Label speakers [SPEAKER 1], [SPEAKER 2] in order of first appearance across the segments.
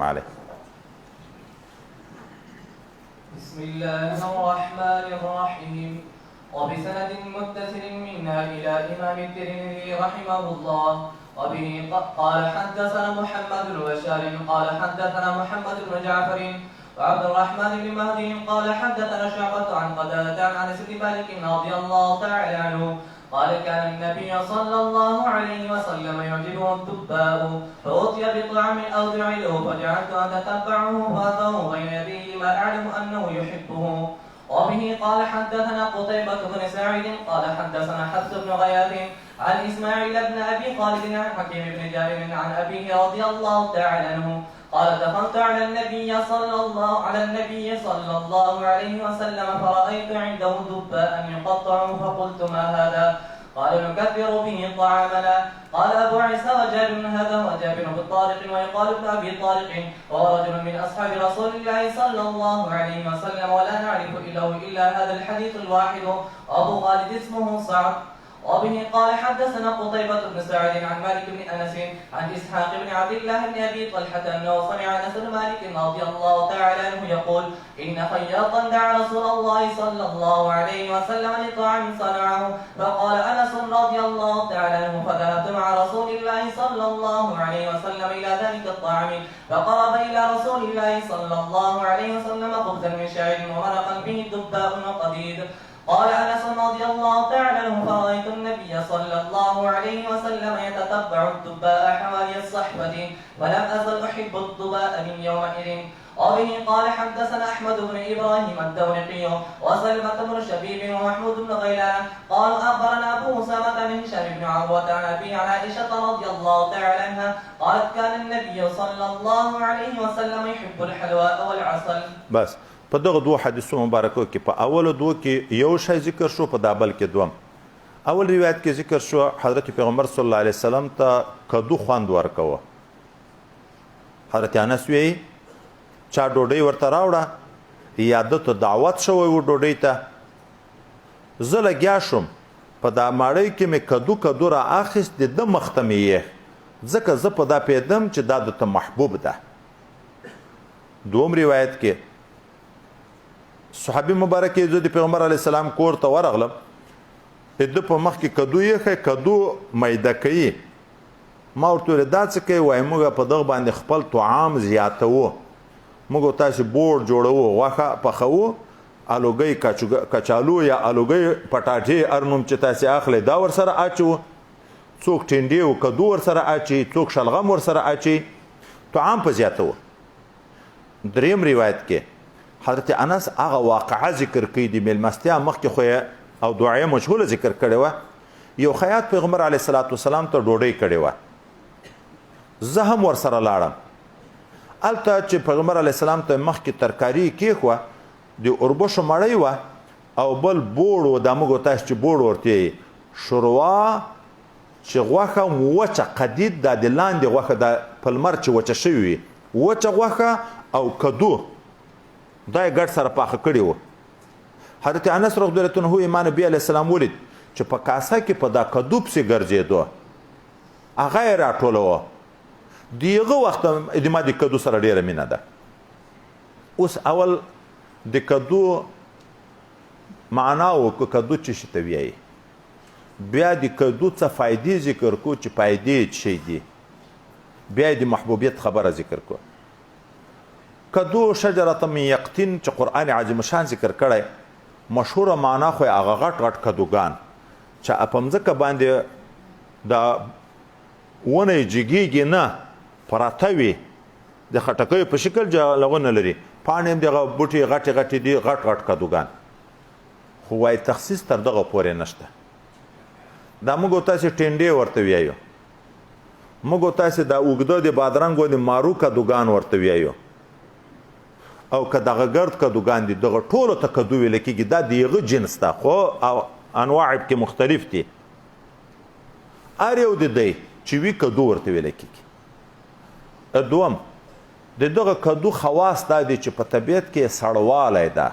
[SPEAKER 1] عليه.
[SPEAKER 2] بسم الله الرحمن الرحيم. وبسند متصل منا إلى إمام الترمذي رحمه الله وبه قال حدثنا محمد بن بشار قال حدثنا محمد بن جعفر وعبد الرحمن بن مهدي قال حدثنا شعبة عن قتادة عن أنس بن مالك رضي الله تعالى عنه قال كان النبي صلى الله عليه وسلم يعجبه الدباء فأوتي بطعام أو دعله فجعلت أتتبعه فأتاه بين يديه ما أعلم أنه يحبه. وبه قال حدثنا قتيبة بن سعيد قال حدثنا حفص بن غياث عن إسماعيل بن أبي خالد عن حكيم بن جابر عن أبيه رضي الله تعالى عنه قال دخلت على النبي صلى الله عليه وسلم فرأيت عنده دباء يقطع فقلت ما هذا؟ قال نكثر به طعامنا. قال أبو عيسى وجابر هذا وجابر بن طارق ويقال ابن أبي طارق وهو رجل من أصحاب رسول الله صلى الله عليه وسلم ولا نعرف إلا هذا الحديث الواحد. أبو خالد اسمه سعد. وبه قال حدثنا قتيبة بن سعيد عن مالك بن أنس عن إسحاق بن عبد الله بن أبي طلحة أنه سمع أنس بن مالك رضي الله تعالى عنه يقول إن خياطا دعا رسول الله صلى الله عليه وسلم لطعام صنعه فقال أنس رضي الله تعالى عنه فذهبت مع رسول الله صلى الله عليه وسلم إلى ذلك الطعام فقرب إلى رسول الله صلى الله عليه وسلم خبزا من شعير ومرقا به دباء وقديد. قال أنس رضي الله تعالى عنه فرأيت النبي صلى الله عليه وسلم يتتبع الدباء حوالي الصحبة ولم أزل أحب الدباء من يومئذ. وبه قال حدثنا أحمد بن إبراهيم الدورقي وسلمة بن شبيب ومحمود بن غيلان قال أخبرنا أبو أسامة بن هشام بن عروة عن أبي عائشة رضي الله تعالى عنها قالت كان النبي صلى الله عليه وسلم يحب الحلواء والعسل.
[SPEAKER 1] بس په دغه دوه حدیثو مبارکو کې په اولو دوه کې یو شی ذکر شو، په دا بل کې دوم. اول روایت کې ذکر شو حضرت پیغمبر صلی الله علیه وسلم ته کدو خوند ورکوه. حضرت انس وی چا ډوډۍ ورته راوړه یا دته دعوت شوی و ډوډۍ ته، زه لګیا شوم په دا ماړۍ کې مې کدو را اخیست د ده مخ ته مې یې، ځکه زه په دا پوهېدم چې دا دته محبوب ده. دوم روایت کې صحابي مبارک زه د پیغمبر علیه السلام کور ته ورغلم، د په مخ کې کدو یې کدو میده کوي. ما ورته ویل دا څه کوي؟ وایي موږ په دغه باندې خپل طعام زیاتوو، موږ تاسې بوړ جوړوو، غوښه پخوو، الوګۍ کچالو یا الوګۍ پټاټې هر نوم چې تاسې اخلئ دا ورسره اچوو، څوک ټنډې و کدو ورسره اچي، څوک شلغم ورسره اچي، طعام په زیاتوو. دریم روایت کې حضرت انس هغه واقعه ذکر کوي د میلمستیا مخکې خو او دعایه مجهوله ذکر کړې وه. یو خیاط پیغمبر علیه الصلاة والسلام ته ډوډۍ کړې وه، زه هم ورسره لاړم. هلته چې پیغمبر علیه السلام ته مخکې ترکاري کېښوه، د اوربشو مړۍ وه او بل بوړ و، دا موږ تاسو چې بوړ ورته یې شوروا چې غوښه وچه قدید، دا د لاندې غوښه د په لمر چې وچه شوې وي، وچه غوښه او کدو دا یې ګډ سره پاخه کړي وو. حضرت انس رضی الله عنه امام نبي علیه السلام ولید چې په کاسه کې په دا کدو پسې ګرځېدو، هغه یې راټولوه. دغه وخت ما د کدو سره ډېره مینه ده. اوس اول د کدو معنا وکړو، کدو څه شي ته وایي، بیا د کدو څه فایدې ذکر کړو چې فایدې څه شی دي، بیا د محبوبیت خبره ذکر کړو. کدو شجرة من یقطین چې قرآن عظیم شان ذکر کړی، مشهوره معنا خو یې هغه غټ غټ کدوګان چې په مځکه باندې د ونه یې جګېږي نه، پراته وي، د خټکیو په شکل جالغونه لري، پاڼې هم دغه بوټي غټې غټې دي، غټ غټ کدوګان. خو وایي تخصیص تر دغه پورې نشته. دا موږ تاسې ټنډې ورته ویایو، موږ تاسې دا اوږده د بادرنګو د مارو کدوګان ورته ویایو، او که دغه ګرد کدوګان دي، دغه ټولو ته کدو ویل کېږي. دا د هغه جنس ده، خو انواع پکې مختلف دي. هر یو د دی چې وي کدو ورته ویل کېږي. دوم د دغه کدو خواص دا دی چې په طبیعت کې سړوالی ده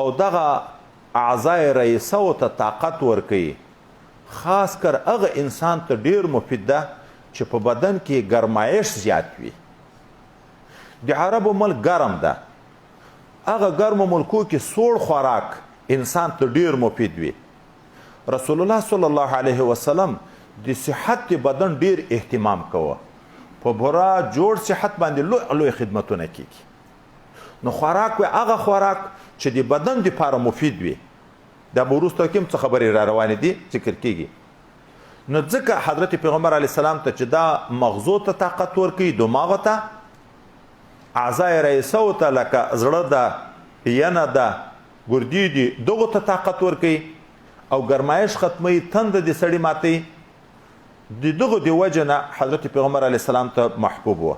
[SPEAKER 1] او دغه اعضای رئیسو ته طاقت ورکوي. خاص کر هغه انسان ته ډیر مفید ده چې په بدن کې ګرمایش زیات وي. د عربو ملک ګرم ده، هغه ګرمو ملکو کې سوړ خوراک انسان ته ډیر مفید وي. رسول الله صلی الله علیه وسلم د صحت بدن ډیر اهتمام کوه، په بورا جوړ صحت باندې لوی خدمتونه کیږي. نو خوراک وي هغه خوراک چې د بدن دپاره مفید وي. دا به وروسته کوم څه خبرې را روانې دي ذکر کیږي. نو ځکه حضرت پیغمبر علیه السلام ته چې دا مغزو ته طاقت ورکوي، دماغو ته، اعضای رئیسو ته لکه زړه ده، ینه ده، ګردې دي، دغو ته طاقت ورکوي او ګرمایش ختموي، تنده د سړي ماتوي. د دغو د وجه نه حضرت پیغمبر علیه السلام ته محبوب و.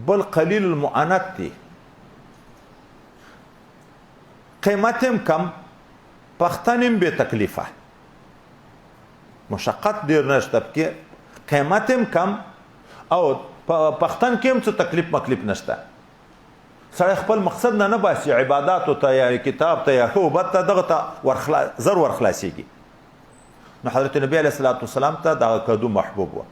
[SPEAKER 1] بل قلیل المعانت دی، قیمت هم کم، پختن هم بې تکلیفه، مشقت ډیر نشته پکې، قیمت هم کم او پختن کې هم څه تکلیف مکلیف نشته. سړی خپل مقصد نه باسي، عباداتو ته یا کتاب ته یا ښه ته دغه ته زر ورخلاصېږي. نو حضرت نبی علیه الصلاة والسلام ته دغه کدو محبوب و.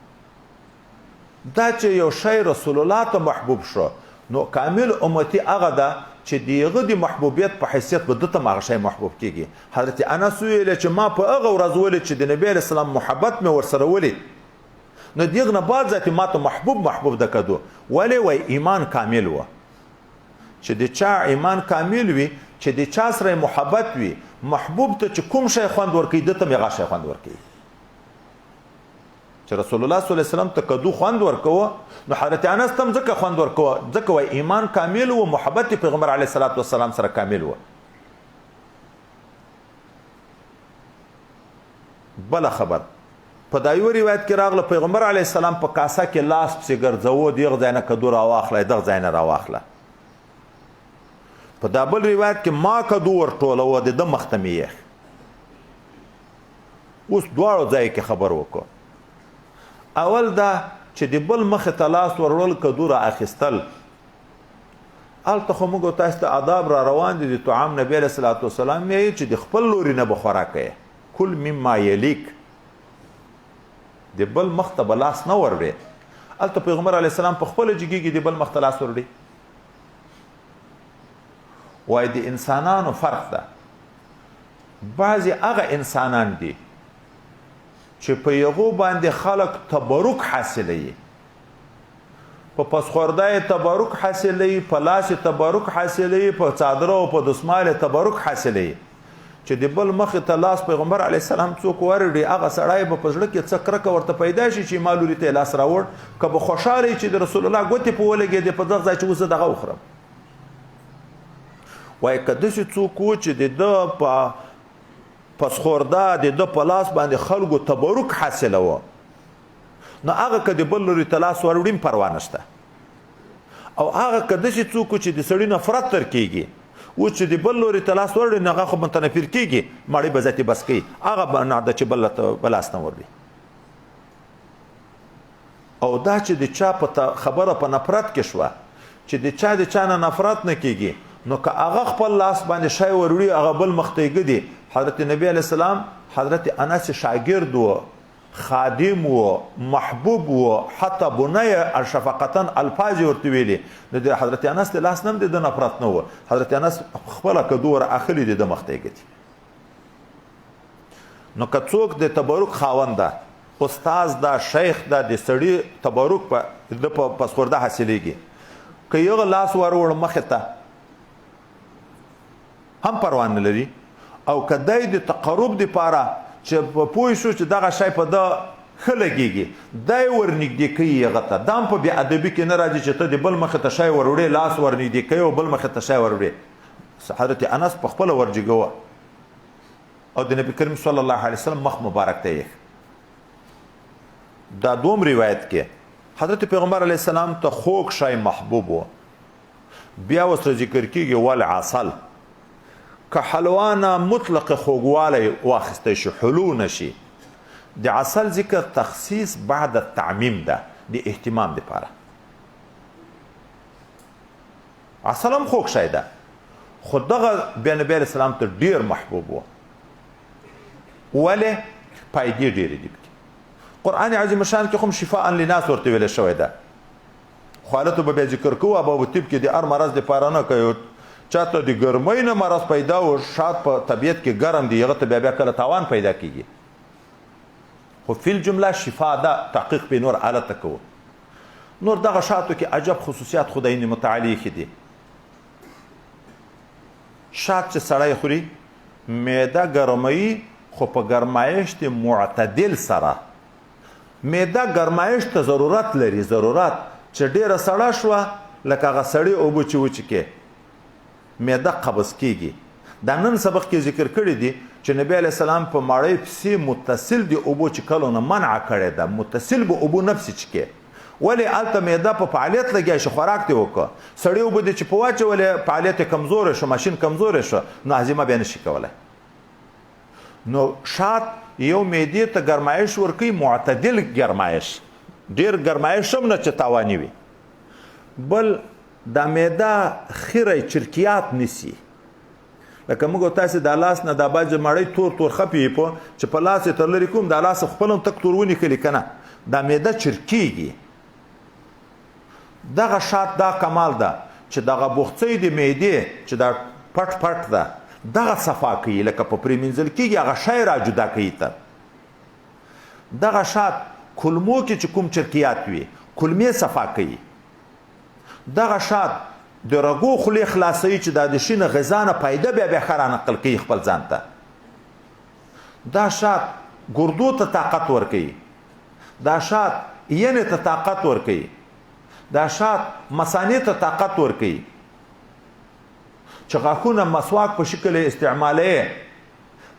[SPEAKER 1] دا چې یو شی رسول الله ته محبوب شو، نو کامل امتی هغه ده چې دیغه د محبوبیت په حیثیت به دته هغه شی محبوب کیږي. حضرت انس ویل چې ما په هغه ورځ ولید چې د نبی علیه السلام محبت مې ورسره ولید، نو دیغه نه بعد ذاتي ما ته محبوب ده کدو. ولې وای ایمان کامل و، چې د چا ایمان کامل وي، چې د چا سره محبت وي، محبوب ته چې کوم شی خوند ورکوي دته مې هغه شی خوند ورکوي. چې رسول الله صلی الله علیه وسلم ته کدو خوند ورکوه، نو حضرت انس ته هم ځکه خوند ورکوه، ځکه وای ایمان کامل و، محبت پیغمبر علیه الصلاة والسلام سره کامل و. بله خبر په دا یو روایت کې راغله پیغمبر علیه السلام په کاسه کې لاس پسې ګرځوه، دغه ځای نه کدو راواخله، دغه ځای نه راواخله. په دا بل روایت کې ما کدو ورټولوه، د ده مخ ته مې یخ. اوس دواړو ځای کې خبر وکړو. اول دا چې د بل مخې ته لاس ورول کدو را اخیستل، هلته خو موږ تاسو ته آداب را روان دي. د طعام نبی علیه الصلاة والسلام یې چې د خپل لوري نه به خوراک کوې، کل مما یلیک، د بل مخ ته به لاس نه وروړې. هلته پیغمبر علیه السلام په خپله جګېږي د بل مخ ته لاس وروړي. وای د انسانانو فرق ده، بعضې هغه انسانان دي چې په یغو باندې خلق تبرک حاصلوي، په پسخوردای تبرک حاصلوي، په لاس تبرک حاصلوي، په څادر او په دسمال تبرک حاصلوي. چې د بل مخې ته لاس پیغمبر علیه السلام څوک ورړي، هغه سړی به په زړه کې څه کرکه ورته پیدا شي چې ما لوري ته لاس راوړ، که به خوشحاله چې د رسول الله ګوتې په ولګېدې په دغه ځای چې اوس دغه وخورم. وایي که داسې څوک و چې د ده په پسخورده د ده په لاس باندې خلکو تبرک حاصله وه، نو هغه که د بل لوري ته لاس وروړي هم پروا نشته. او هغه که داسې څوک و چې د سړي نفرت تر کېږي، اوس چې د بل لوري ته لاس وروړي نو هغه خو متنفر کېږي، مړی به ذاتي بس کوي، هغه به نه ده چې بل ته لاس نه وروړي. او دا چې د چا په خبره په نفرت کې شوه، چې د چا نه نفرت نه کېږي، نو که هغه خپل لاس باندې شی وروړي، هغه بل مخ ته یې ږدي. حضرت نبی علیه السلام حضرت انس شاگرد و، خادم و، محبوب و، حتی بنی شفقتا الفاظ ورته ویلي. نو د حضرت انس د لاس نه هم د ده نفرت نه و، حضرت انس خپله کدو ور اخلي د ده مخ ته یې ږدي. نو که څوک د تبرک خاوند ده، استاذ ده، شیخ ده، د سړي تبرک د په پسخورده حاصلېږي، که یغه لاس وروړ مخې ته هم پروا نه لري. او که دی د تقرب دپاره چې پوه شو چې دغه شی په ده ښه لګېږي، دی ورنږدې کوي هغه ته. دا هم په بې ادبي کې نه راځي چې ته د بل مخې ته شی وروړې، لاس ورنږدې کوي او بل مخې ته شی وروړې. حضرت انس په خپله ورجګوه او د نبي کریم صلی الله علیه وسلم مخ مبارک ته یې. دا دوم روایت کې حضرت پیغمبر علیه السلام ته خوږ شی محبوب و. بیا ورسره ذکر کېږي والعسل، که حلوا نه مطلق خوږوالی واخیستی شي، حلو نشي. د عسل ذکر تخصیص بعد التعمیم ده، د اهتمام دپاره. عسل هم خوږ شی ده، خو دغه بیا نبی علیه السلام ته ډېر محبوب و. ولې؟ فایدې ډېرې دي پکې. قرآن عظیم شان کې هم شفاء للناس ورته ویل شوی ده. خو حالتو به بیا ذکر کوو ابواب طب کې د هر مرض دپاره نه کوي. چاته د ګرمۍ نه مرض پیدا و شاید په طبیعت کې ګرم دی هغه ته بیا کله تاوان پیدا کیږي. خو فی الجمله شفا ده تحقیق په نور حالت کوو. نور دغه شاتو کې عجب خصوصیات خدای متعالی ایښي دي. شات چې سړی خوري معده ګرموي خو په ګرمایشت معتدل سره. معده ګرمایش ته ضرورت لري، ضرورت چې ډیره سړه شوه لکه هغه سړی اوبه چې وچکې معده قبض کیږي. دا نن سبق کې ذکر کړی دي چې نبی علیه السلام په ماړۍ پسې متصل د اوبو چکلو نه منع کړی ده. متصل به اوبو نه پسې چکې ولې هلته معده په فعالیت لګیا شي خوراک دې وکړه. سړی اوبه دې چې په واچولې فعالیت یې کمزوری شو، ماشین کمزوری شو، نو هضمه بیا نشي کولی. نو شات یو معدې ته ګرمایش ورکوي، معتدل ګرمایش، ډېر ګرمایش هم نه چې تاواني وي. بل دا معده خیری چرکیات نیسي. لکه موږ تاسې دا لاس نه دا باجه مړی تور تور خپي په چې په لاس یې تر لرې کوم دا لاس خپل هم تک تور ونیښلي که نه دا معده چرکیږي. دغه شات دا کمال ده چې دغه بوخڅۍ د معدې چې دا پټ پټ ده دغه صفا کوي. لکه په پرېمینځل کېږي هغه شی را جدا کوي. ته دغه شات کلمو کې چې کوم چرکیات وي کلمې صفا کوي. دغه شات د رګو خولې خلاصوي چې دا د شینه غذا نه پیدا بیا ښه رانقل کوي خپل ځان ته. دا شات ګردو ته طاقت ورکوي. دا شات ینې ته طاقت ورکوي. دا شات مثانې ته طاقت ورکوي. چې غاښونه مسواک په شکل استعمالوي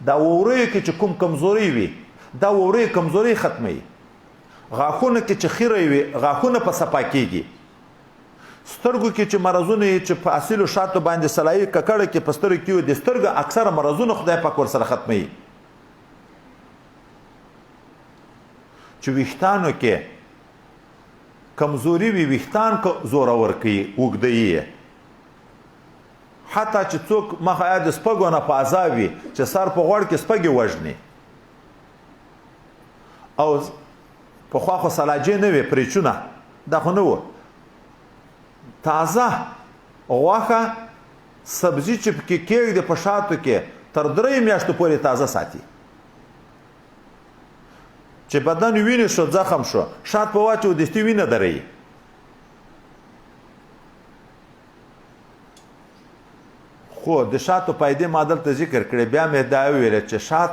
[SPEAKER 1] دا ووریو کې چې کوم کمزوري وي دا ووریو کمزوري ختموي. غاښونه کې چې خیره وي غاښونه په صفا کېږي. سترګو کې چې مرضونه چې په اصلو شاتو باندې سلایي ککړه کې په سترګو کې د سترګو اکثره مرضونه خدای پاک ورسره ختموي. چې ویښتانو کې کمزوري وي ویښتان زورور کوي اوږدوي. حتی چې څوک مخه د سپږو نه په عذاب وي چې سر په غوړ کې سپږې وژني او پخوا خو سلاجې نه وې پریچونه دا خو نه و. تازه غوښه سبزي چې پکې کېږدي په شاتو کې تر 3 میاشتو پورې تازه ساتي. چې بدن وینې شو زخم شو شات په واچو دستي وینه دري. خو د شاتو فایدې ما دلته ذکر کړې. بیا مې دا وویله چې شات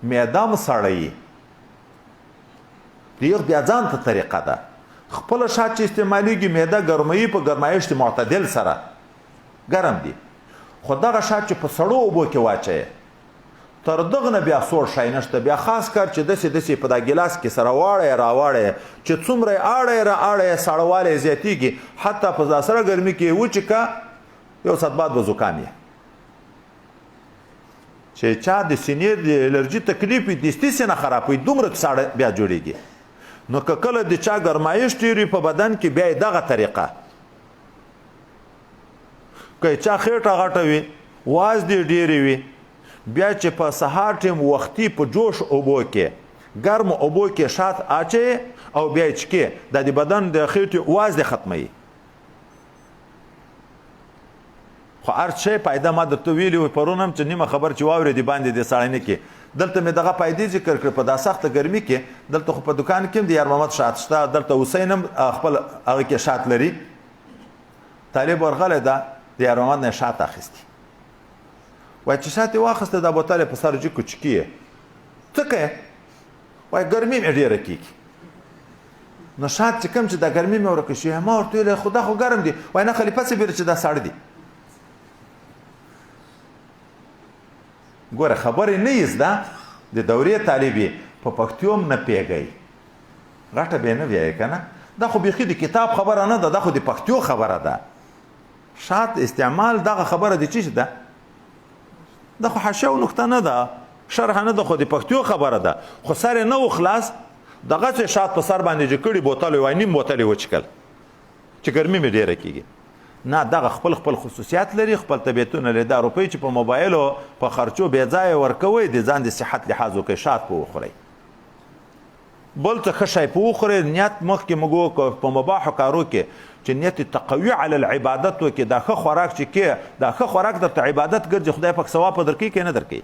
[SPEAKER 1] معده م سړوي. د یو بیا ځان ته طریقه ده. خپله شات چې استعمالیږي معده ګرموي په ګرمایشت معتدل سره ګرم دي. خو دغه شات چې په سړو اوبو کې واچوي تر دغه نه بیا سوړ شی نشته. بیا خاص کار چې داسې داسې په دا ګیلاس کې سره واړی راواړی چې څومره یې اړی را اړی سړوالی زیاتېږي حتی په دا سره ګرمي کې وچکه یو ساعت بعد به زکام یې. چې چا د سینې د الرجي تکلیف وي دستي سینه خرابوي دومره ساړه بیا جوړېږي. نو که کله د چا ګرمایش ډېر وي په بدن کې بیا یې دغه طریقه. که چا خېټه غټه وي واز دې ډېرې وي بیا چې په سهار ټیم وختي په جوش اوبو کې ګرم اوبو کې شات اچوي او بیا یې چکې دا د بدن د خېټې واز دې ختموي. خو هر شی پیدا ما درته ویلي وي پرون هم چې نیمه خبر چې واورېدې باندې دې سړی نه کې دلته مې دغه پیدې ذکر کړ. په دا سخته ګرمي کې دلته خو په دکان کې هم د یار محمد شات شته. دلته حسین هم خپل هغه کې شات لري. طالب ورغلی ده د یار محمد نه شات اخیستي. وایي چې شات یې واخیسته دا بوتل یې په سر جګ کوچکي یې څه کوې؟ وایي ګرمي مې ډېره کېږي. نو شات چې کوم چې دا ګرمي مې ورکه شي ما ورته ویل خو دا خو ګرم دي. وایي نه خلیفه صبر چې دا ساړه دي. ګوره خبرې نه یې زده د دورې طالبې په پښتو هم نه پیږئ غټه به نه وایي که نه. دا خو بیخي د کتاب خبره نه ده دا خو د پښتو خبره ده. شات استعمال دغه خبره د چی ده دا خو حاشیه او نقطه نه ده شرح نه ده خو د پښتو خبره ده. خو سر یې نه و خلاص دغسې شات په سر باندې چې کړي بوتل وایي نیم بوتل یې وچکل چې ګرمي مې ډېره کېږي. نه دغه خپل خپل خصوصیات لري خپل طبیعتونه لري. دا روپۍ چې په موبایلو په خرچو بې ځایه ورکوئ د ځان د صحت لحاظ وکړئ شات په وخورئ. بل څه ښه شی په وخورې نیت مخکې موږ وکړو په مباحو کارو کې چې نیت تقوی علی العبادت وکړي دا ښه خوراک چې کې دا ښه خوراک درته عبادت ګرځي خدای پاک ثواب په درکوي که نه درکوي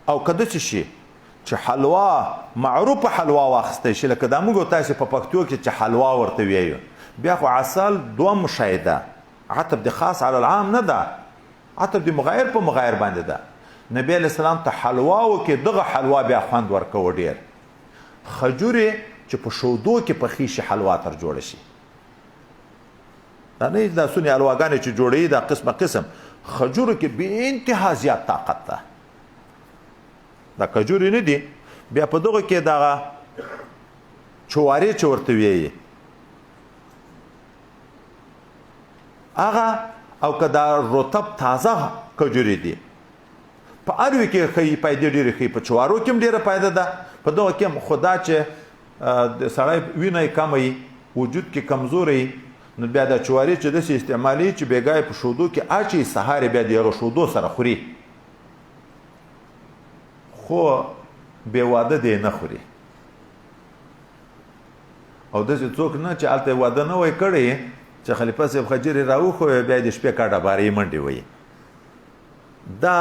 [SPEAKER 1] او که داسې شي چې حلوا معروفه حلوا واخیستی شي لکه دا موږ تاسې په پښتو کې چې حلوا ورته ویایو بیا خو عسل دوم شی ده عطب د خاص علی العام نه ده عطب د مغایر په مغایر باندې ده نبی علیه السلام ته حلوا وکړي دغه حلوا بیا خوند ورکوه ډېر خجورې چې په شودو کې پخې شي حلوا تر جوړه شي دا نه دا سونې حلواګانې چې جوړوي دا قسمه قسم خجورو کې بې انتها زیات طاقت ده دا کجورې نه دي بیا په دغه کې دغه چوارې چې ورته ویایي هغه او که دا رطب تازه کجورې دي په هر یو کې ښایي پیدې ډېرې ښایي په چوارو کې هم ډېره پیدا ده په دغه کې هم خو دا چې د سړی وینه یې کمه وي وجود کې کمزوری نو بیا دا چوارې چې داسې استعمالي چې بېګا یې په شودو کې اچوي سهار یې بیا د هغه شودو سره خوري خو بې واده دی نه خوري او داسې څوک نه چې هلته یې واده نه وی کړی چې خلیفه صاحب خجرې راوښوی بیا د شپې کاټه بارې منډې وایي دا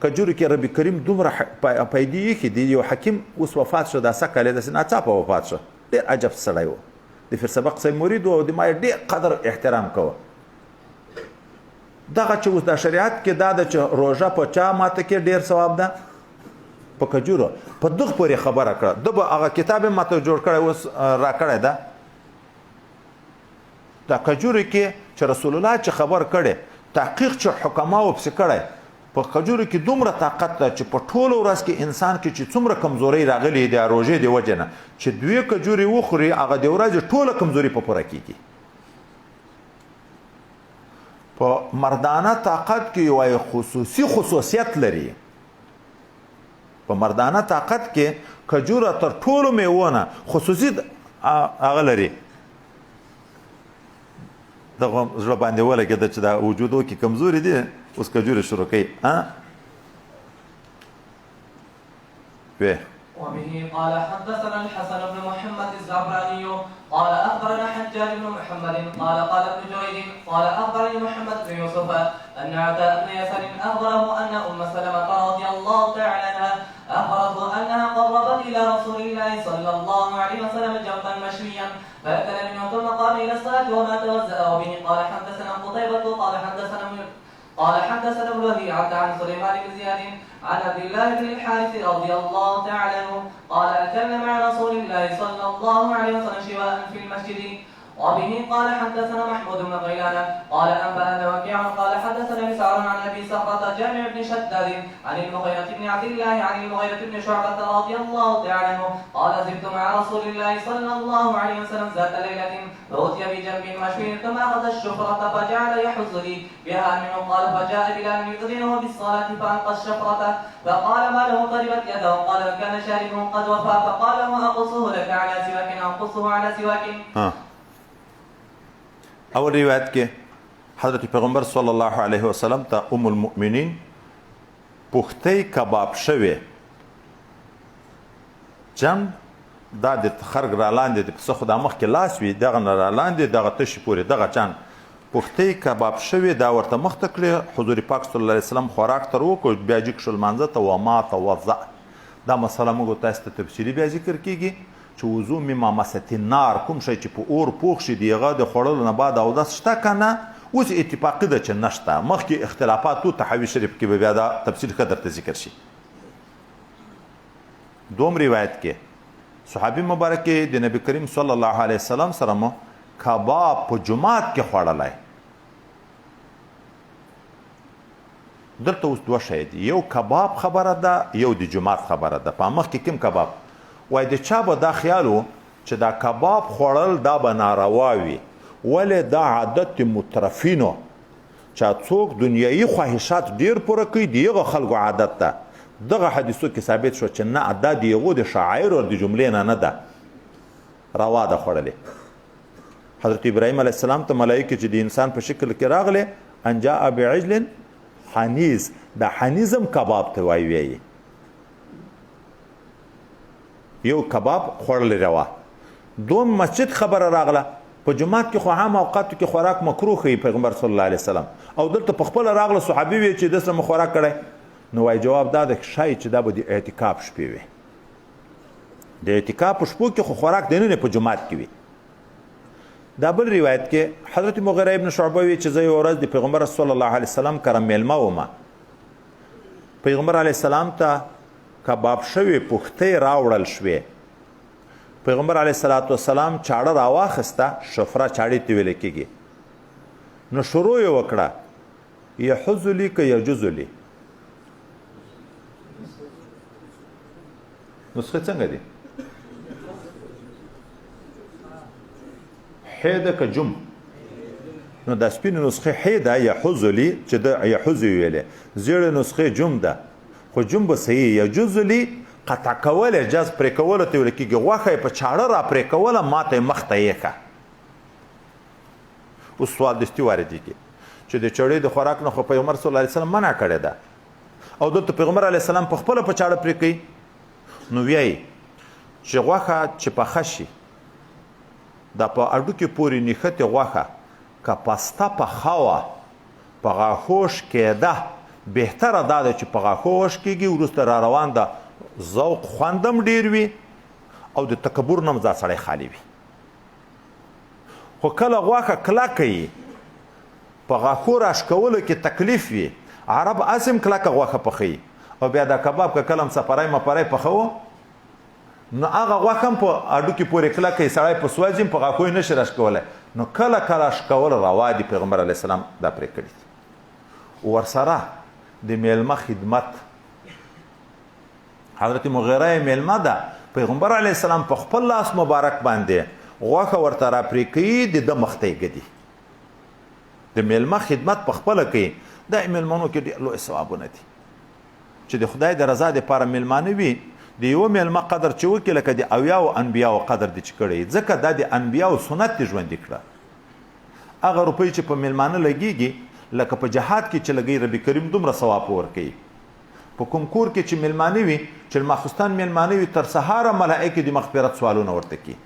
[SPEAKER 1] کجورو کې رب کریم دومره پیدې ایښي دي یو حکیم اوس وفات شو دا سږ کال یې داسې ناڅاپه وفات شو ډېر عجب سړی و د فیرسبق صاحب مرید و او د ما یې ډېر قدر احترام کوه دغه چې اوس دا شریعت کې دا ده چې روژه په چا ماته کې ډېر ثواب ده په کجورو په دغه پورې خبره کړه ده به هغه کتاب یې ماته جوړ کړی اوس راکړی ده دا کجورو کې چې رسول الله چې خبر کړی تحقیق چې حکماو پسې کړی په کجورو کې دومره طاقت ده چې په ټوله ورځ کې انسان کې چې څومره کمزوري راغلې د روژې د وجې نه چې دوې کجورې وخوري هغه د ورځې ټوله کمزوري په پوره کېږي په مردانه طاقت کې یو خصوصي خصوصیت لري په مردانه طاقت کې کجوره تر ټولو میوونه خصوصي هغه لري دغه زړه باندې ولګېده چې دا وجودو کې کمزوري دي اوس کجورې شروع کوي
[SPEAKER 2] وبه قال حدثنا الحسن بن محمد الزعفراني قال اخبرنا حجاج بن محمد قال قال ابن جريج قال اخبرني محمد بن يوسف ان عطاء بن يسار اخبره ان ام سلمه رضي الله تعالى عنها اخبرته انها قربت الى رسول الله صلى الله عليه وسلم جنبا مشويا فاكل منه ثم قام الى الصلاه وما توزأ وبه قال حدثنا قتيبة قال حدثنا ابن ربيعة عن سليمان بن زياد عن عبد الله بن الحارث رضي الله تعالى عنه قال أكلنا مع رسول الله صلى الله عليه وسلم شواء في المسجد وبه قال حدثنا محمود بن غيلان قال أنبأنا وكيع قال حدثنا مسعر عن أبي صخرة جامع بن شداد عن المغيرة بن عبد الله عن المغيرة بن شعبة رضي الله تعالى عنه قال زرت مع رسول الله صلى الله عليه وسلم ذات ليلة فأتي بجنب مشوي ثم أخذ الشفرة فجعل يحز لي بها منه قال فجاء بلال يؤذنه بالصلاة فألقى الشفرة فقال ما له قربت يده قال كان شاربه قد وفى فقال ما أقصه لك على سواك أنقصه على سواك
[SPEAKER 1] اول روایت کې حضرت پیغمبر صلی الله علیه وسلم ته ام المؤمنین پختی کباب شوی جنب دا د خرګ را لاندې د پسه خو د مخ کې لاس وي دغه نه را لاندې دغه تشي پورې دغه چان پختی کباب شوی دا ورته مخ ته کړی حضور پاک صلی الله علیه وسلم خوراک تر وکړ بیا جګ شول مانځه ته وما توضأ دا مسله موږ تاسو ته تفصیلي بیا ذکر کیږي چې وضو مما مست النار کوم شی چې په اور پوښ شي د هغه د خوړلو نه بعد اودس شته که نه اوس اتفاقي ده چې نشته مخکې اختلافات و تحوی شریف کې به بیا دا تفصیل ښه درته ذکر شي دوم روایت کې صحابي مبارک د نبی کریم صلی الله علیه وسلم سره مو کباب په جماعت کې خوړلی دلته اوس دوه شی دي یو کباب خبره ده یو د جماعت خبره ده په مخکې کوم کباب وای د چا به دا خیال و چې دا کباب خوړل دا به ناروا وي ولې دا عادت مترفینو چا څوک دنیایي خواهشات ډیر پوره کوي د هغه خلکو عادت ده دغه حدیثو کې ثابت شو چې نه دا د هغو د شاعرو د جملې نه ده روا ده خوړلې حضرت ابراهیم علیه السلام ته ملایکې چې د انسان په شکل کې راغلې ان جاء بعجل حنیز دا حنیزم کباب ته وایي یو کباب خوړلی روا دوم مسجد خبره راغله په جماعت کې خو عام اوقاتو کې خوراک مکروه ښیي پیغمبر صلی الله علیه وسلم او دلته په خپله راغله صحابي وی چې دسره مو خوراک کړی نو وایي جواب دا ده ښایي چې دا به د اعتکاف شپې وي د اعتکاف په شپو کې خو خوراک دننه په جماعت کې وي دا بل روایت کې حضرت مغیره ابن شعبه وی چې زه یوه ورځ د پیغمبر صلی الله علیه وسلم کره میلمه ومه پیغمبر علیه السلام ته کباب شوې پختې راوړل شوې پیغمبر علیه السلام چاړه راواخسته شفره چاړې ته ویل کېږي نو شروع یې وکړه یحز لي که یجوز لي نسخه څنګه دي حیده که جم نو دا سپینې نسخه حیده یحز لي چې د یحز ویلې زیړې نسخه جم ده خو جم به صحیح یجوز لي قطع کول اجاز پرې کوله ته ویل کېږي غوښه یې په چاړه را پرې کوله ماته یې مخ ته یېښه اوس سوال دستي واردېږي چې د چړې د خوراک نه خو پیغمبر صلی الله علیه وسلم منع کړې ده او دلته پیغمبر علیه السلام په خپله په چاړه پرې کوي نو ویایي چې غوښه چې پخه شي دا په اډوکې پورې نښتې غوښه که پسته پخه وه په غاښوش کېده بهتره دا ده چې په غاښوش کېږي وروسته را روان ده ذوق خوندم ډیر وي او د تکبر نه ځا سړی خالی وي خو کله غوښه کلکه یي په غاښو راښکولو کې تکلیف وي عرب اسم کلکه غوښه پخوي او بیا دا کباب که کله هم سپری مپری پخوو نو هغه غوښه هم په هډوکې پورې کلکه یي سړی په سوځي هم په غاښو یې نشي راښکولی نو کله کله راښکول روا دي پیغمبر علیه السلام دا پرې کړي دي ورسره د میلمه خدمت حضرت مغیره میلمه ده پیغمبر علیه السلام په خپل لاس مبارک باندې غوښه ورته را پرې کوي د ده مخ ته یې ږدي د میلمه خدمت په خپله کوي دا میلمنو کې ډېر لوی ثوابونه دي چې د خدای د رضا دپاره میلمانه وي د یوه میلمه قدر چې وکړي لکه د اویاو انبیاو قدر دې چې کړی ځکه دا د انبیاو سنت دې ژوندي کړه هغه روپۍ چې په میلمانه لګیږي لکه په جهاد کې چې لګي ربي کریم دومره ثواب ورکوي په کوم کور کې چې میلمانه وي چې ماخوستان میلمانه وي تر سهاره ملائکې د مغفرت سوالونه ورته کوي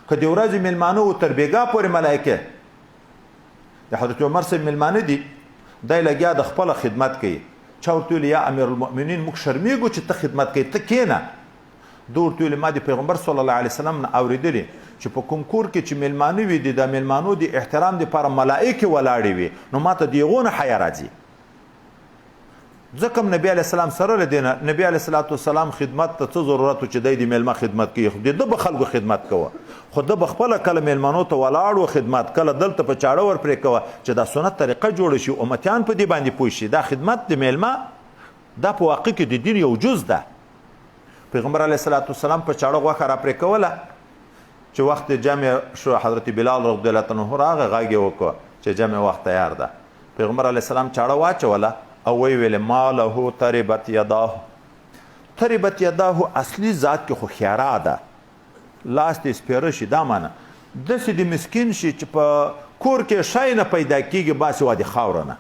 [SPEAKER 1] که د ورځې میلمانه و تر بېګا پورې ملائکې د حضرت عمر صاحب میلمانه دي دی لګیا د خپله خدمت کوي چا ورته ویلي یا امیر المؤمنین موږ شرمېږو چې ته خدمت کوي ته کښېنه ده ورته ویلي ما د پیغمبر صلی الله علیه وسلم نه اورېدلي چې په کوم کور کې چې میلمانه وي د میلمانو د احترام دپاره ملائکې ولاړې وي نو ما ته د هغو نه حیا راځي ځکه نبی علیه السلام سره له دې نه نبی علیه السلام خدمت ته څه ضرورت و چې دی د میلمه خدمت کوي د ده به خلکو خدمت کوه خو ده به خپله کله میلمنو ته ولاړ و خدمت کله دلته په چاړه ور پرې کوه چې دا سنت طریقه جوړه شي امتیان په دې باندې پوه شي دا خدمت د میلمه دا په واقع کې د دین یو جز ده پیغمبر علیه السلام په چاړه غوښه را پرې کوله چې وخت جمع شو حضرت بلال رضی الله عنه راغی غږ یې وکړه چې جمع وخت تیار ده پیغمبر علیه السلام چاړه واچوله او وی ویل ما له تربت یداه تربت یداه اصلي ذات کې خو خیاره ده لاس دې سپیره شي دا معنی داسې د مسکین شي چې په کور کې شی نه پیدا کېږي باسې وا د خاوره نه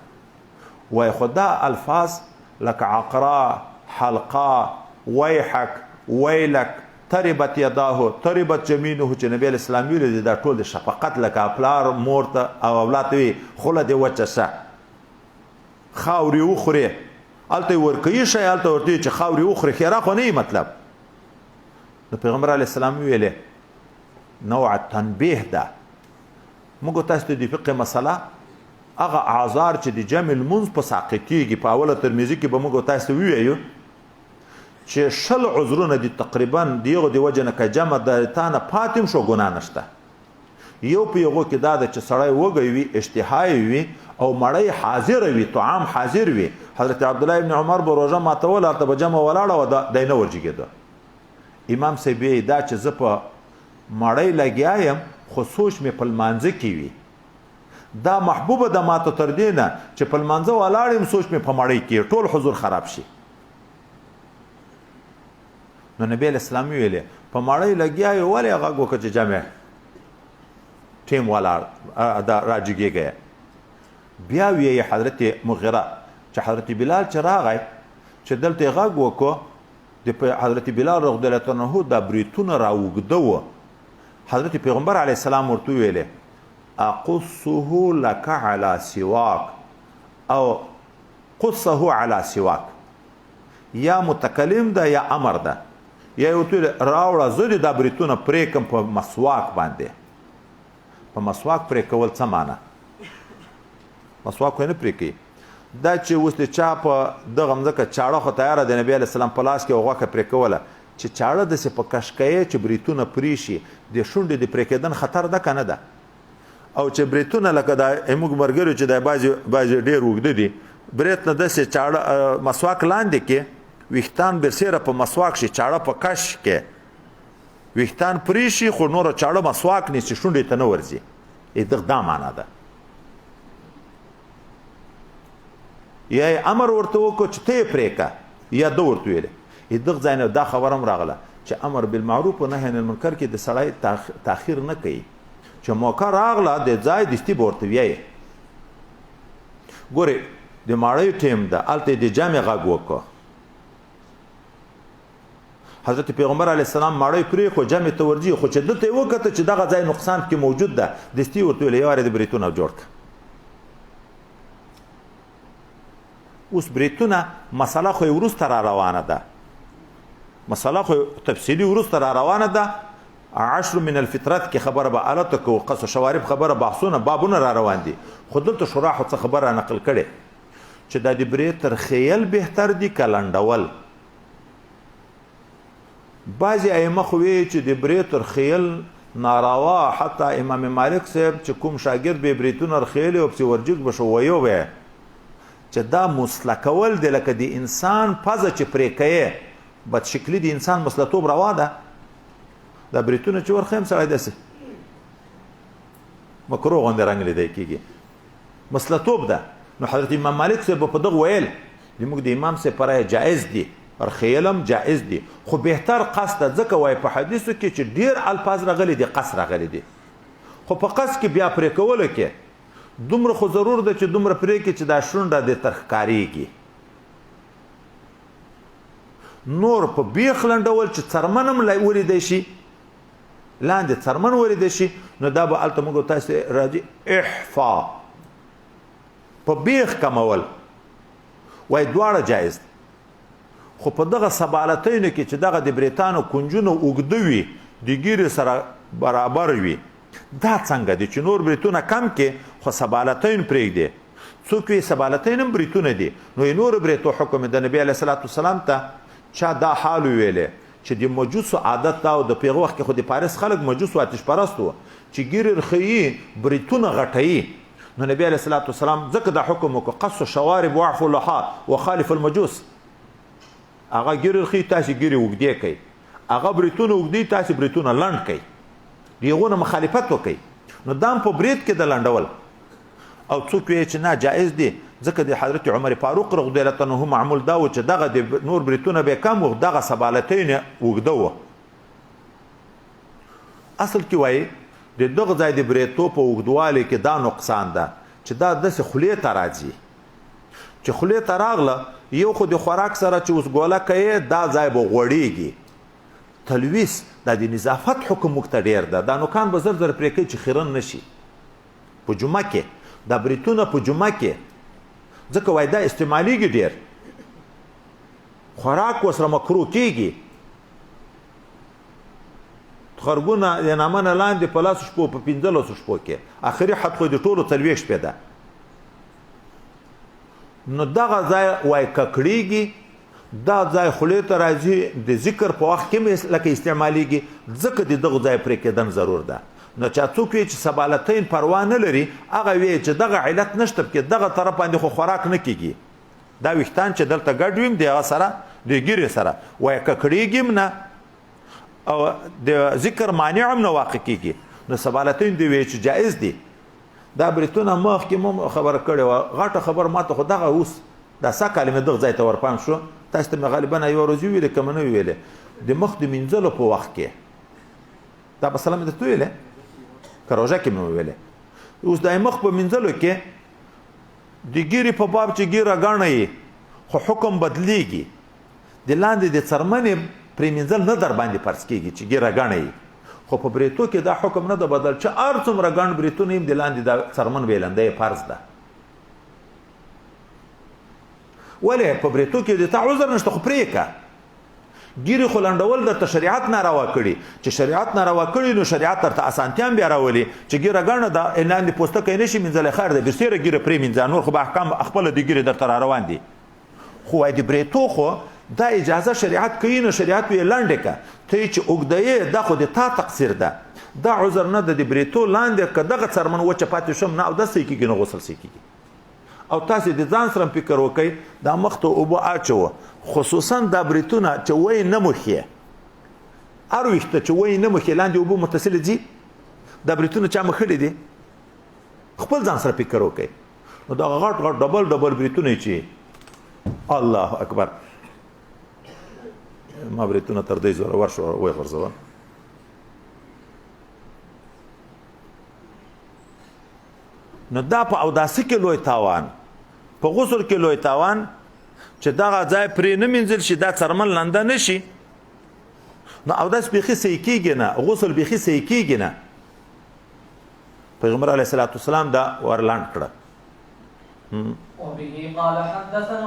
[SPEAKER 1] وایي خو دا الفاظ لکه عقرا حلقه ویحک ویلک تربت یداه تربت جمینه چې نبی علیه السلام ویلي دي دا ټول د شفقت لکه پلار مور ته او اولاد ته وي خوله دې وچه شه خاورې وخورې هلته یې ورکوي شی هلته ورته وي چې خاورې وخورې ښېرا خو نه مطلب نو پیغمبر علیه السلام ویلې نوع تنبیه ده موږ تاسو ته د فقه مسله هغه اعذار چې د جمع لمونځ په ساقط کېږي په اوله ترمذي کې به موږ تاسو ته ووایو چې 20 عذرونه دي تقریبا د یغو د وجه نه که جمع د تا نه پاتې هم شو ګناه نشته یو په یغو کې دا ده چې سړی وږی وي اشتها وي او مړی حاضر وي طعام حاضر وي حضرت عبدالله ابن عمر به روژه ماتوله هلته به جمع ولاړه وه دی نه ورجېږېده امام صاحب یې دا چې زه په مړی لګیا یم خو سوچ مې په لمانځه کې وي دا محبوبه ده ماته تر دې نه چې په لمانځه ولاړ یم سوچ مې په مړی کې ټول حضور خراب شي نو نبی علیه السلام ویلې په مړی لګیا یې ولې غږ وکړه چې جمع ټیم ولاړ دا راجګېږی بیا ویې حضرت مغیره چې حضرت بلال چې راغی چې دلته یې غږ وکړو د حضرت بلال رضی الله عنه دا بریتونه راوګده و. حضرت پیغمبر علیه السلام ورته ویلې اقصه لك على سواك او قصه على سواك، یا متکلم ده یا امر ده، یا یو ته راوړه زه دا بریتونه پرې کوم په مسواک باندې. په مسواک پرې کول څه معنا؟ مسواک نه پرې کوي دا چې اوس د چا په دغه مځکه چاړه خو تیاره د نبی علیه السلام په لاس کې غوښه پرې کوله چې چاړه داسې په کش کوي چې بریتونه پرې شي، د شونډې د پرې کېدن خطر ده که نه ده؟ او چې بریتونه لکه دا موږ ملګرو چې دا بعضې ډېر اوږده دي، بریت نه داسې چاړه مسواک لاندې کې ویښتان برسیره په مسواک شي، چاړه په کش کې ویښتان پرې شي خو نوره چاړه مسواک نیسي، شونډې ته نه ورځي. دغه دا معنا ده. یا امر ورته وکړو چې ته یې پرېږده، یا ده ورته ویلې. دغه ځای نه دا خبره هم راغله چې امر بالمعروف و نهی عن المنکر کې د سړی تاخیر نه کوي، چې موقع راغله د ځای دستي به ورته ویایې. ګورې د ماړۍ ټیم ده، هلته یې د جامې غږ وکړه. حضرت پیغمبر علیه السلام ماړۍ پرېښو جامې ته ورځي، خو چې دلته یې وکته چې دغه ځای نقصان کې موجود ده، دستي ورته ویلې یوارې د بریتونه جوړ کړه. اوس بریتونه مسله خو یې وروسته را روانه ده، مسله خو تفصیلي وروسته را روانه ده. 10 من الفطرت کې خبره به الته کو، قص شوارب خبره بحثونه بابونه را روان دي. خو دلته شراحو څه خبره نقل کړي چې دا د برې تر خیل بهتر دي که لنډول. بعضې ائمه خو وایي چې د برې تر خیل ناروا، حتی امام مالک صاحب چې کوم شاګرد به بریتونه رخیلې او پسې ورجګ به شو ویو به چې دا مسله کول دی لکه د انسان پزه چې پرې کوې بد شکلي د انسان مسلطوب روا ده. دا بریتونه چې ورخیم سړی داسې مکروه غوندې رنګ لیدی کېږي، مسلطوب ده. نو حضرت امام مالک صاحب په دغه ویل زموږ د امام صاحب په رایه جایز دي، رخیلم جایز دي، خو بهتر قصد ده. ځکه وایي په حدیثو کې چې ډېر الفاظ راغلي دي قصد راغلي دي، خو په قصد کې بیا پرې کولو کې دومره خو ضرور ده چې دومره پرې کې چې دا شونډه دې تر ښکارېږي. نور په بیخ لنډول چې څرمن هم ولیدی شي، لاندې څرمن ولیدی شي، نو دا به هلته موږ تاسې راځي احفا په بیخ کمول وایي دواړه جایز دي. خو په دغه سبالتینو کې چې دغه د بریتانو کنجونه اوږده وي، د ګیرې سره برابر وي، دا څنګه دي چې نور بریتونه کم کې خو سبالتین پرېږدي؟ څوک وي سبالتین هم بریتونه دي، نو یې نور بریتو حکم د نبي علیه صلات وسلام ته چا دا حال ویلې چې د مجوسو عادت دا او د پیغه وخت کې خو د پاریس خلک مجوس و آتش پرست و چې ګیرې رخیي بریتونه غټوي. نو نبي علیه صلات وسلام ځکه دا حکم وکړه قص شوارب واعفو اللحا وخالف المجوس. هغه ګیرې رخیي تاسې ګیرې اوږدې کوي، هغه بریتونه اوږدې تاسې بریتونه لنډ کوي، د هغو نه مخالفت وکړئ. نو دا په برید کې د لنډول. او څوک وایي چې نه جایز دي، ځکه د حضرت عمر فاروق رضی الله عنه معمول دا و چې دغه د نور بریتونه به کم و، دغه سبالتین اوږده و. اصل کې وایي د دغه ځای د بریتو په اوږدوالي کې دا نقصان ده چې دا داسې خولې ته راځي، چې خولې ته راغله یو خو د خوراک سره چې اوس ګوله کوي دا ځای به غوړېږي. تلویس دا د نظافت حکم موږ ته ډېر ده. دا نوکان به زر زر پرې کوي چې خیرن نه شي. په جمعه کې دا بریتونه په جمعه کې ځکه وایي دا استعمالیږي ډېر، خوراک ورسره مکروه کېږي. خرګونه د نامه نه لاندې په 10 شپو په 15 شپو کې آخري حد خو د ټولو 40 شپې ده. نو دغه ځای وایي ککړېږي، دا ځای خولې ته راځي، د ذکر په وخت کې لکه استعمالیږي، ځکه د دغه ځای پرې کېدن ضرور ده. نو چا څوک وایي چې سبالتین پروا نه لري، هغه وایي چې دغه علت نشته پکې، دغه طرف باندې خو خوراک نه کېږي. دا ویښتان چې دلته ګډ ویم د هغه سره د ګیرې سره وایي ککړېږي هم نه او د ذکر مانع هم نه واقع کېږي. نو سبالتین دی وایي چې جایز دي. دا بریتونه مخکې مو خبره کړې وه، غټه خبره ماته خو دغه اوس دا څه کلمې دغه ځای ته ورپام شو. تاسو ته مې غالبا یوه ورځ وویلې که مې نه ویلې د مخ د مینځلو په وخت کې دا په سلام مې درته ویلې که روژه کې مې وویلې. اوس د مخ په مینځلو کې د ګیرې په باب چې ګیره ګڼه یې خو حکم بدلیږي. د لاندې د څرمنې پرېمینځل نه در باندې فرض کېږي چې ګیره ګڼه یي خو په بریتو کې دا حکم نه ده بدل چې هر څومره ګڼ بریتونه یم د لاندې دا څرمن ویلنده یې فرض ده ولې په بریتو کې د تا عذر نشته خو پرېږده ګیرې خو لنډول درته شریعت ناروا کړي چې شریعت ناروا کړي نو شریعت درته اسانتیا هم بیا راولي چې ګیره ګڼه ده لاندې پوستکی نه شي مینځلی خیر دی برسېره ګیره پرېمینځه نور خو به احکام خپله د ګیرې درته را روان دي خو وایي د بریتو خو دا اجازه شریعت کوي نو شریعت ویې لنډې که ته یې چې اوږده یې دا خو د تا تقصیر ده دا عذر نه ده د بریتو لاندې که دغه څرمن وچه پاتې شم نه اودس صحیح کېږي نه غسل صحیح کېږي او تاسې د ځان سره فکر وکئ دا مخ ته اوبه اچوه خصوصا دا بریتونه چې وی نه مخې هر ویښته چې وی نه مخې لاندې اوبه متصلې ځي دا بریتونه چا مخلي دي خپل ځان سره فکر وکئ نو دغه غټ غټ ډبل ډبل بریتونه چې الله اکبر ما بریتونه تر دې زوره ورشو وغورځوه نو دا په اوداسه کې لوی تاوان په غسل کې لوی تاوان چې دغه ځای پرې نه مینځل شي دا څرمن لنده نه شي نو اوداس بیخي صحیح کېږي نه غسل بیخي صحیح کېږي نه پیغمبر علیه الصلاة والسلام دا ورلاند کړه
[SPEAKER 2] وبه قال حدثنا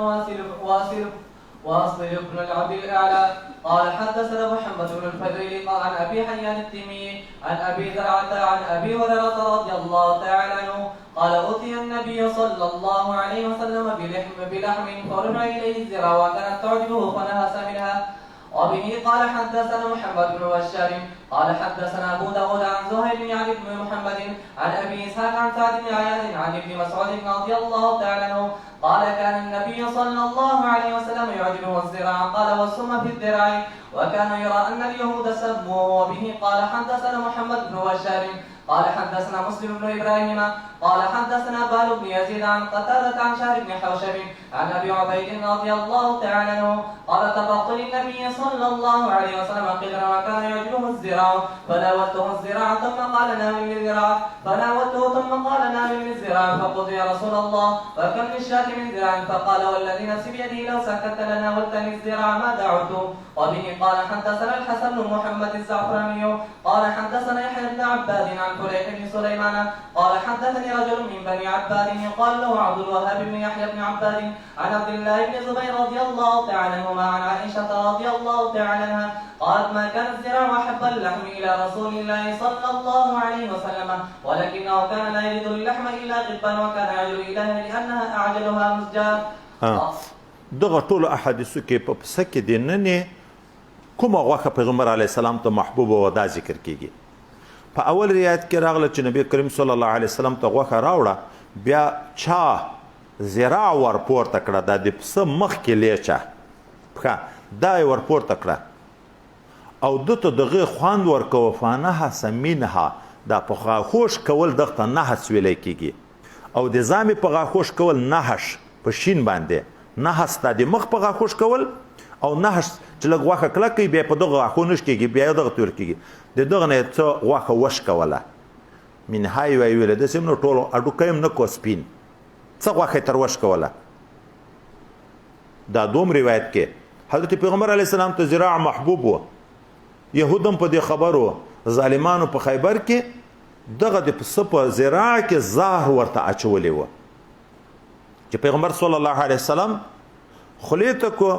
[SPEAKER 2] واصل بن العبد الاعلى قال حدثنا محمد بن الفضيل عن ابي حيان التيمي عن ابي زرعه عن ابي هريره رضي الله تعالى عنه قال اوتي النبي صلى الله عليه وسلم بلحم فرمى اليه الذراع وكانت تعجبه فنهس منها وبه قال حدثنا محمد بن بشار قال حدثنا ابو داود عن زهير يعني بن محمد عن ابي اسحاق عن سعد بن عياض عن ابن مسعود رضي الله تعالى عنه قال كان النبي صلى الله عليه وسلم يعجبه الزراع قال والسم في الذراع وكان يرى ان اليهود سموه وبه قال حدثنا محمد بن بشار قال حدثنا مسلم بن ابراهيم قال حدثنا بال بن يزيد عن قتادة عن شهر بن حوشب عن ابي عبيد رضي الله تعالى عنه قال طبقت للنبي صلى الله عليه وسلم قدرا وكان يعجبه الزراع فناولته الزراع ثم قال ناولني الزراع فناولته ثم قال ناولني الزراع فقلت يا رسول الله وكم للشاة من زراع فقال والذي نفسي بيده لو سكت لناولتني الزراع ما دعوت وبه قال حدثنا الحسن بن محمد الزعفراني قال حدثنا يحيى بن عباد عن فليح بن سليمان قال حدثني رجل من بني عباد يقال له عبد الوهاب بن يحيى بن عباد عن عبد الله بن زبير رضي الله تعالى عنهما عن عائشة رضي الله تعالى عنها قالت ما كان الزراع احب اللحم الى رسول الله صلى الله عليه وسلم ولكنه كان لا يريد اللحم الا غبا وكان يعجل اليها لانها اعجلها مزجاج
[SPEAKER 1] دغه ټول احادیثو کې په پسه کې د ننې کومه غوښه پیغمبر علیه السلام ته محبوب او دا ذکر کیږي په اول روایت کې راغله چې نبی کریم صلی الله علیه وسلم ته غوښه راوړه بیا چا زراع ورپورته کړه دا د پسه مخ کې لیچه پښه دا یې ورپورته کړه او دته دغه خوند ورکوه فانها سمینها دا په غاښوش کول دغه نحس ویلی کیږي او د زامې په غاښوش کول نحش په شین باندې نحس تا د مخ په غاښوش کول او نحس چې لږ غوښه کلکه بیا په دغه غاښو نش کېږي بیا دغه تور کېږي د دغه نه څه غوښه وش کوله منها یې ویلې داسې نو ټولو هډوکی هم نه کو سپین څه غوښه یې تر وش کوله دا دوم روایت کې حضرت پیغمبر علیه السلام ته زراع محبوب و یهود هم په دې خبرو ظالمانو په خیبر کې دغه د پسه په زراع کې زهر ورته اچولی و چې پیغمبر صلی الله علیه وسلم خولې ته کو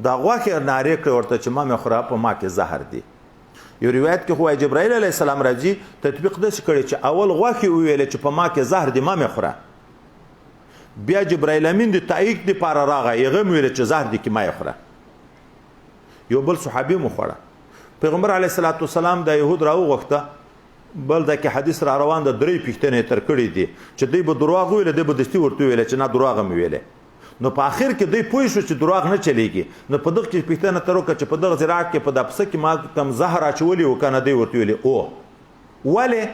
[SPEAKER 1] دا غوښې نارې کړې ورته چې ما مې خوره په ما کې زهر دی یو روایت کې خو جبرائیل علیه السلام راځي تطبیق داسې کړی چې اول غوښې وویلې چې په ما کې زهر دی ما مې خوره بیا جبرائیل امین د تایید دپاره راغی هغه مې ویلې چې زهر دی کې ما یې خوره یو بل صحابي مو خوړه پیغمبر علیه الصلاة والسلام د یهود راوغوښته بل دا کې حدیث را روان د درې پوښتنې تر کړي دي چې دوی به دروغ ویله دوی به دستي ورته ویله چې نه دروغ مې ویلې نو په آخر کې دوی پوه شو چې دروغ نه چلیږي نو په دغه کې پوښتنه تر وکړه چې په دغه زراعت کې په دا پسه کې ما کم زهر اچولی و که نه دوی ورته ویلې او ولې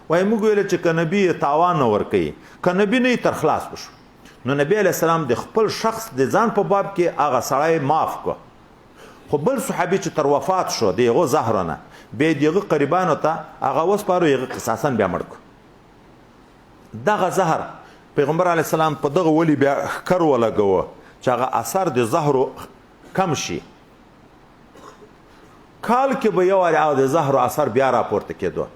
[SPEAKER 1] وایي موږ ویله چې که نبي تاوان نه ورکوي که نبي نه تر خلاص وشو نو نبي علیه السلام د خپل شخص د ځان په باب کې هغه سړی معاف کړ خو بل صحابي چې تر وفات شو د هغو زهره نه بیا د هغه قریبانو ته هغه وسپارو هغه قصاصا بیا مړ کړو دغه زهر پیغمبر علیه السلام په دغه ولي بیا ښکر ولګوه چې هغه اثر د زهرو کم شي کال کې به یو وارې او د زهرو اثر بیا راپورته کېدو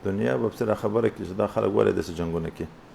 [SPEAKER 1] دنیا به سره خبره کې چې دا خلک ولې داسې جنګونه کوي